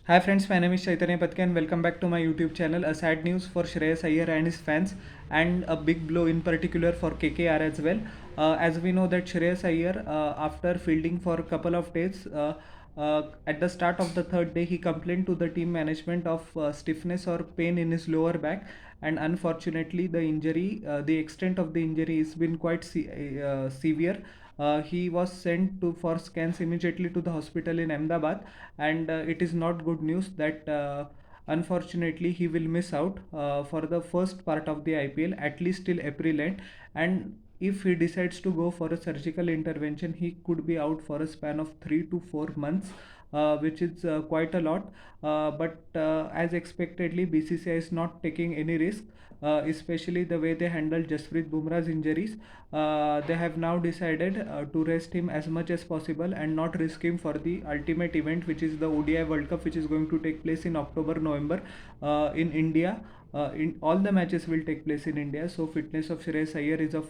Hi friends, my name is Chaitanya Patke and welcome back to my YouTube channel. A sad news for Shreyas Iyer and his fans, and a big blow in particular for KKR as well. As we know that Shreyas Iyer, after fielding for a couple of days, at the start of the third day, he complained to the team management of stiffness or pain in his lower back, and unfortunately, the extent of the injury has been quite severe. He was sent to for scans immediately to the hospital in Ahmedabad, and it is not good news that unfortunately he will miss out for the first part of the IPL at least till April end. And if he decides to go for a surgical intervention, he could be out for a span of 3 to 4 months, which is quite a lot. But as expectedly, BCCI is not taking any risk, especially the way they handled Jasprit Bumrah's injuries. They have now decided to rest him as much as possible and not risk him for the ultimate event, which is the ODI World Cup, which is going to take place in October, November in India. In all the matches will take place in India, so fitness of Shreyas Iyer is of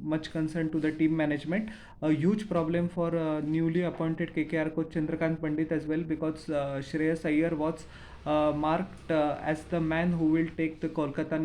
much concern to the team management. A huge problem for newly appointed KKR coach Chandrakant Pandit as well, because Shreyas Iyer was marked as the man who will take the Kolkata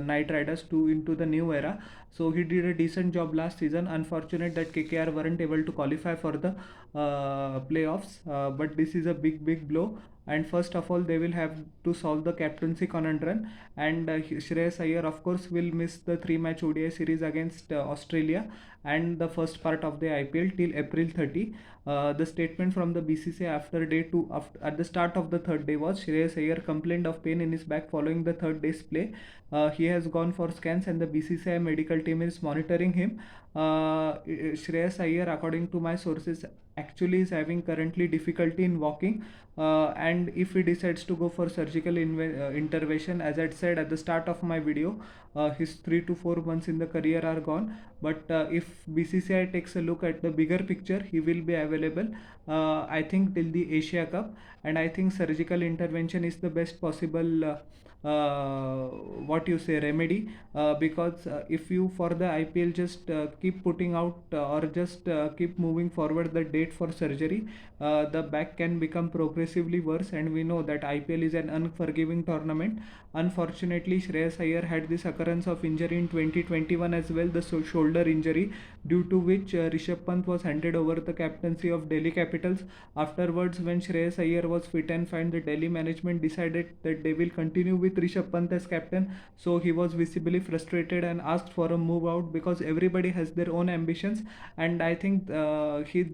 Knight Riders to into the new era. So he did a decent job last season. Unfortunate that KKR weren't able to qualify for the playoffs, but this is a big blow. And first of all, they will have to solve the captaincy conundrum. And Shreyas Iyer, of course, will miss the three-match ODI series against Australia and the first part of the IPL till April 30. The statement from the BCCI after day two, at the start of the third day, was Shreyas Iyer complained of pain in his back following the third day's play. He has gone for scans and the BCCI medical team is monitoring him. Shreyas Iyer, according to my sources, actually is having currently difficulty in walking, and if he decides to go for surgical intervention, as I said at the start of my video, his 3 to 4 months in the career are gone. But if BCCI takes a look at the bigger picture, he will be available, I think, till the Asia Cup. And I think surgical intervention is the best possible what you say remedy, because if you for the IPL just keep putting out or just keep moving forward the date for surgery, the back can become progressively worse, and we know that IPL is an unforgiving tournament. Unfortunately, Shreyas Iyer had this occurrence of injury in 2021 as well, the shoulder injury, due to which Rishabh Pant was handed over the captaincy of Delhi Capitals. Afterwards, when Shreyas Iyer was fit and fine, the Delhi management decided that they will continue with Rishabh Pant as captain. So he was visibly frustrated and asked for a move out, because everybody has their own ambitions. And I think his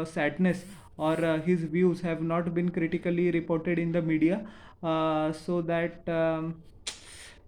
sadness or his views have not been critically reported in the media, so that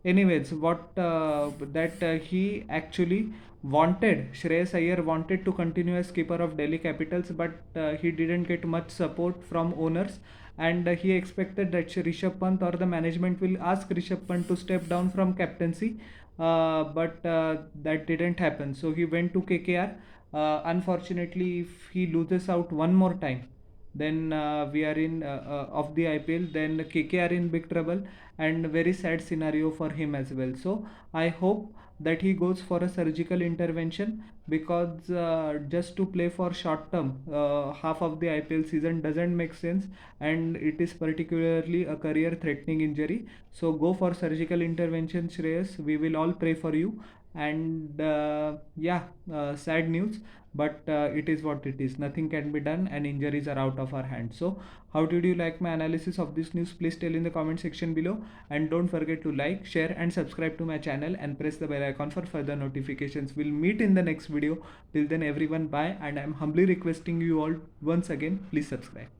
anyways, what that he actually wanted, Shreyas Iyer wanted to continue as keeper of Delhi Capitals, but he didn't get much support from owners. And he expected that Rishabh Pant or the management will ask Rishabh Pant to step down from captaincy, but that didn't happen. So he went to KKR. Unfortunately, if he loses out one more time, then we are in of the IPL, then KKR in big trouble, and very sad scenario for him as well. So I hope that he goes for a surgical intervention, because just to play for short term half of the IPL season doesn't make sense, and it is particularly a career threatening injury. So go for surgical intervention, Shreyas. We will all pray for you. And yeah, sad news, but it is what it is. Nothing can be done, and injuries are out of our hands. So how did you like my analysis of this news? Please tell in the comment section below, and don't forget to like, share and subscribe to my channel, and press the bell icon for further notifications. We'll meet in the next video. Till then, everyone, bye, and I'm humbly requesting you all once again, please subscribe.